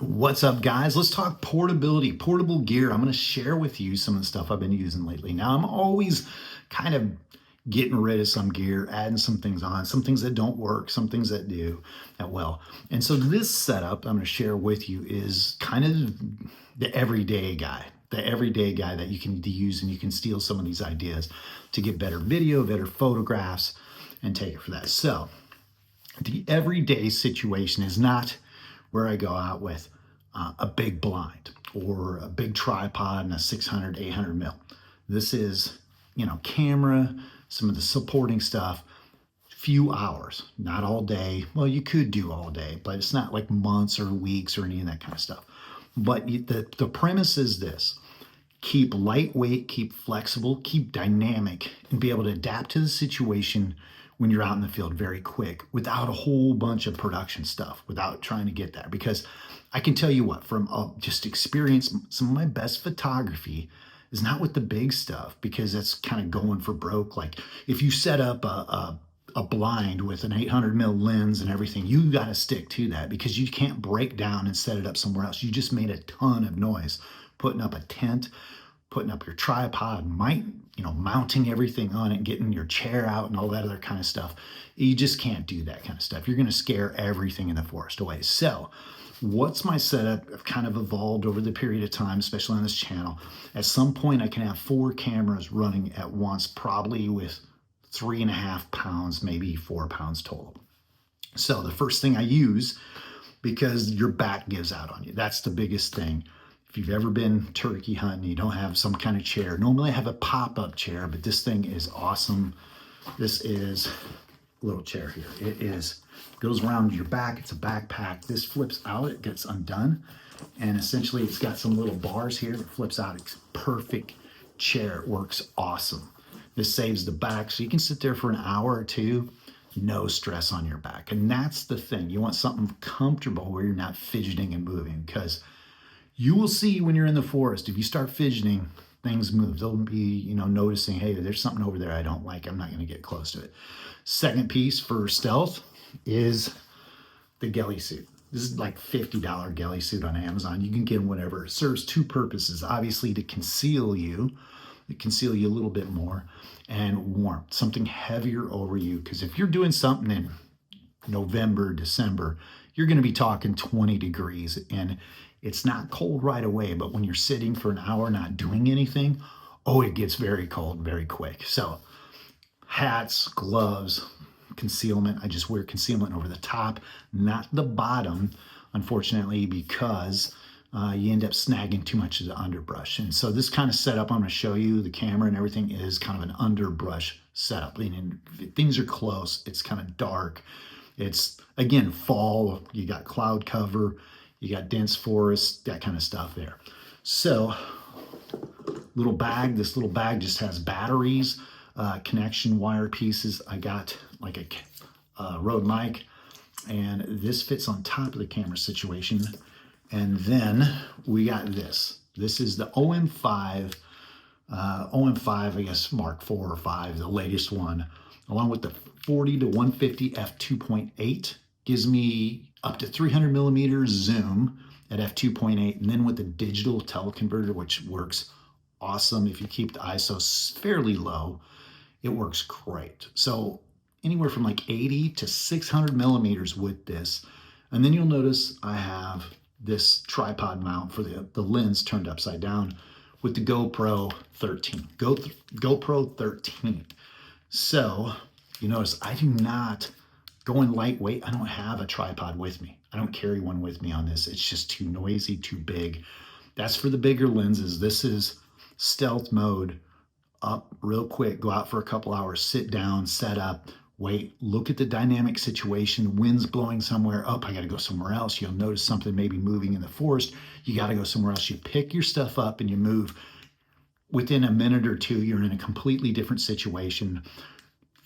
What's up, guys? Let's talk portability, portable gear. I'm going to share with you some of the stuff I've been using lately. Now, I'm always kind of getting rid of some gear, adding some things on, some things that don't work, some things that do that well. And so this setup I'm going to share with you is kind of the everyday guy that you can use, and you can steal some of these ideas to get better video, better photographs, and take it for that. So the everyday situation is not where I go out with a big blind or a big tripod and a 600, 800 mil. This is, camera, some of the supporting stuff, few hours, not all day. Well, you could do all day, but it's not like months or weeks or any of that kind of stuff. But the premise is this: keep lightweight, keep flexible, keep dynamic, and be able to adapt to the situation when you're out in the field very quick without a whole bunch of production stuff, without trying to get there. Because I can tell you what, from just experience, some of my best photography is not with the big stuff, because that's kind of going for broke. Like if you set up a blind with an 800 mil lens and everything, you got to stick to that, because you can't break down and set it up somewhere else. You just made a ton of noise putting up a tent, putting up your tripod, mounting everything on it, getting your chair out and all that other kind of stuff. You just can't do that kind of stuff. You're going to scare everything in the forest away. So what's my setup? I've kind of evolved over the period of time, especially on this channel. At some point, I can have 4 cameras running at once, probably with 3.5 pounds, maybe 4 pounds total. So the first thing I use, because your back gives out on you, that's the biggest thing. If you've ever been turkey hunting, you don't have some kind of chair. Normally I have a pop-up chair, but this thing is awesome. This is a little chair here. It goes around your back. It's a backpack. This flips out, it gets undone. And essentially it's got some little bars here that flips out. It's a perfect chair. It works awesome. This saves the back, so you can sit there for an hour or two, no stress on your back. And that's the thing. You want something comfortable where you're not fidgeting and moving, because you will see when you're in the forest, if you start fidgeting, things move. They'll be, noticing, hey, there's something over there I don't like. I'm not going to get close to it. Second piece for stealth is the ghillie suit. This is like $50 ghillie suit on Amazon. You can get whatever. It serves 2 purposes. Obviously to conceal you a little bit more, and warmth, something heavier over you. Because if you're doing something in November, December, you're going to be talking 20 degrees, and it's not cold right away, but when you're sitting for an hour not doing anything, it gets very cold very quick. So hats, gloves, concealment. I just wear concealment over the top, not the bottom, unfortunately, because you end up snagging too much of the underbrush. And so this kind of setup I'm going to show you, the camera and everything, is kind of an underbrush setup. And if things are close, it's kind of dark. It's, again, fall. You got cloud cover. You got dense forest, that kind of stuff there. So little bag. This little bag just has batteries, connection wire pieces. I got like a Rode mic, and this fits on top of the camera situation. And then we got this. This is the OM5, I guess Mark 4 or 5, the latest one, along with the 40 to 150 f2.8. Gives me up to 300 millimeters zoom at f2.8, and then with the digital teleconverter, which works awesome. If you keep the ISO fairly low, it works great. So anywhere from like 80 to 600 millimeters with this. And then you'll notice I have this tripod mount for the lens turned upside down with the GoPro 13. GoPro 13. So you notice I do not going lightweight. I don't have a tripod with me. I don't carry one with me on this. It's just too noisy, too big. That's for the bigger lenses. This is stealth mode. Up real quick, go out for a couple hours, sit down, set up, wait, look at the dynamic situation. Wind's blowing somewhere. I got to go somewhere else. You'll notice something maybe moving in the forest. You got to go somewhere else. You pick your stuff up and you move. Within a minute or two, you're in a completely different situation.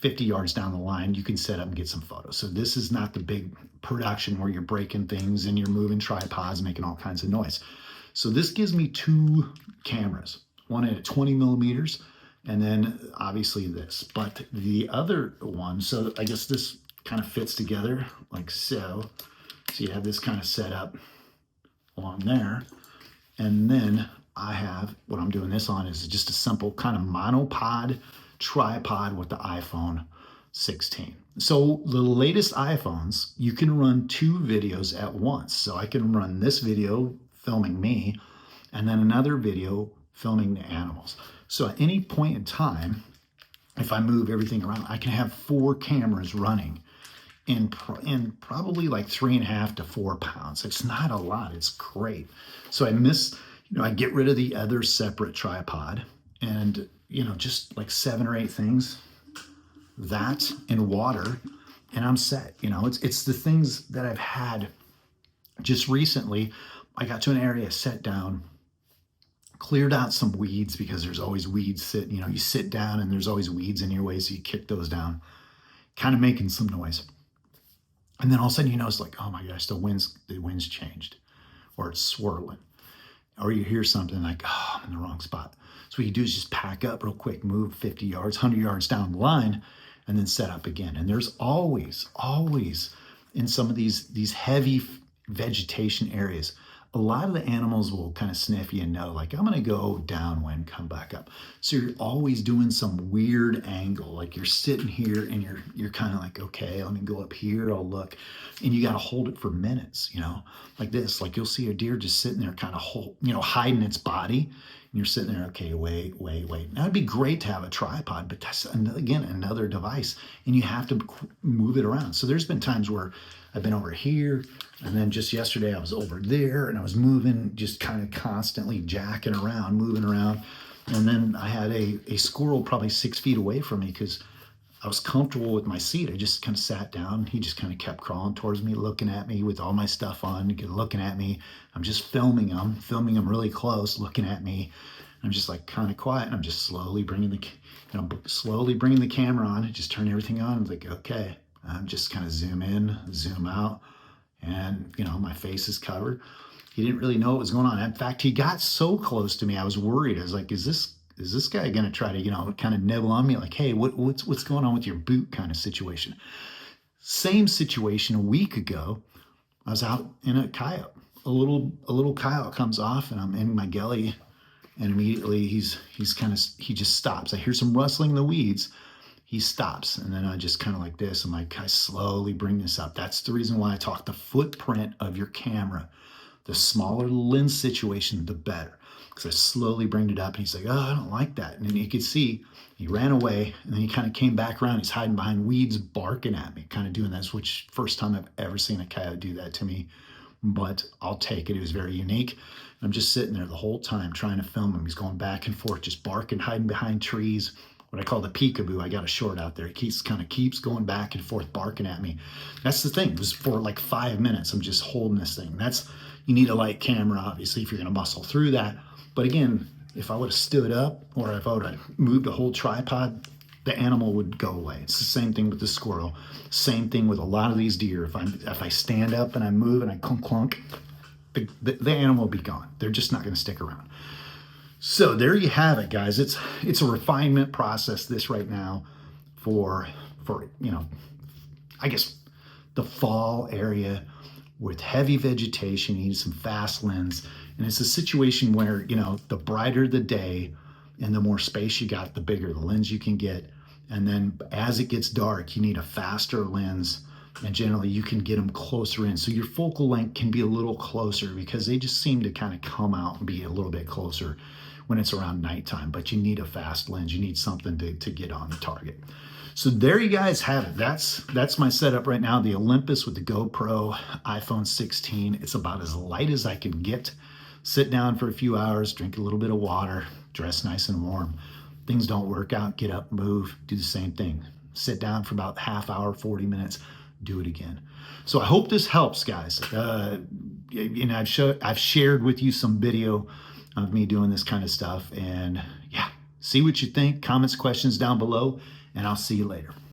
50 yards down the line, you can set up and get some photos. So this is not the big production where you're breaking things and you're moving tripods, making all kinds of noise. So this gives me 2 cameras, one at 20 millimeters, and then obviously this. But the other one, so I guess this kind of fits together like so. So you have this kind of set up along there. And then I have, what I'm doing this on is just a simple kind of monopod tripod with the iPhone 16. So the latest iPhones, you can run 2 videos at once. So I can run this video filming me and then another video filming the animals. So at any point in time, if I move everything around, I can have 4 cameras running in probably like 3.5 to 4 pounds. It's not a lot. It's great. So I get rid of the other separate tripod and, just like 7 or 8 things, that and water, and I'm set. It's the things that I've had just recently. I got to an area, sat down, cleared out some weeds because there's always weeds sitting, you sit down and there's always weeds in your way. So you kick those down, kind of making some noise. And then all of a sudden, it's like, oh my gosh, the wind's changed, or it's swirling, or you hear something like, oh, I'm in the wrong spot. So what you do is just pack up real quick, move 50 yards, 100 yards down the line, and then set up again. And there's always in some of these heavy vegetation areas, a lot of the animals will kind of sniff you and know, like, I'm going to go downwind, come back up. So you're always doing some weird angle. Like you're sitting here and you're kind of like, okay, let me go up here. I'll look. And you got to hold it for minutes, like this. Like you'll see a deer just sitting there kind of hiding its body. And you're sitting there, okay, wait. Now it'd be great to have a tripod, but that's, again, another device. And you have to move it around. So there's been times where I've been over here, and then just yesterday I was over there, and I was moving, just kind of constantly jacking around, moving around. And then I had a squirrel probably 6 feet away from me because I was comfortable with my seat. I just kind of sat down. He just kind of kept crawling towards me, looking at me with all my stuff on, looking at me. I'm just filming him really close, looking at me. I'm just like kind of quiet, and I'm just slowly bringing the camera on, just turn everything on. I'm like, okay. I'm just kind of zoom in, zoom out, and my face is covered. He didn't really know what was going on. In fact, he got so close to me, I was worried. I was like, is this guy gonna try to kind of nibble on me? Like, hey, what's going on with your boot kind of situation? Same situation a week ago. I was out in a coyote. A little coyote comes off, and I'm in my gully, and immediately he just stops. I hear some rustling in the weeds. He stops, and then I just kind of like this. I'm like, I slowly bring this up. That's the reason why I talk the footprint of your camera. The smaller the lens situation, the better. Because I slowly bring it up, and he's like, oh, I don't like that. And then you could see he ran away, and then he kind of came back around. He's hiding behind weeds, barking at me, kind of doing this, which first time I've ever seen a coyote do that to me. But I'll take it. It was very unique. I'm just sitting there the whole time trying to film him. He's going back and forth, just barking, hiding behind trees. What I call the peekaboo. I got a short out there. He keeps going back and forth, barking at me. That's the thing. It was for like 5 minutes. I'm just holding this thing. You need a light camera, obviously, if you're going to muscle through that. But again, if I would have stood up, or if I would have moved a whole tripod, the animal would go away. It's the same thing with the squirrel. Same thing with a lot of these deer. If I stand up and I move and I clunk, the animal will be gone. They're just not going to stick around. So there you have it, guys. It's a refinement process, this right now, for I guess the fall area with heavy vegetation. You need some fast lens, and it's a situation where the brighter the day and the more space you got, the bigger the lens you can get. And then as it gets dark, you need a faster lens, and generally you can get them closer in. So your focal length can be a little closer because they just seem to kind of come out and be a little bit closer when it's around nighttime. But you need a fast lens. You need something to get on the target. So there you guys have it. That's my setup right now. The Olympus with the GoPro iPhone 16. It's about as light as I can get. Sit down for a few hours, drink a little bit of water, dress nice and warm. Things don't work out, get up, move, do the same thing. Sit down for about half hour, 40 minutes, do it again. So I hope this helps, guys. I've shared with you some video of me doing this kind of stuff, and yeah, see what you think. Comments, questions down below, and I'll see you later.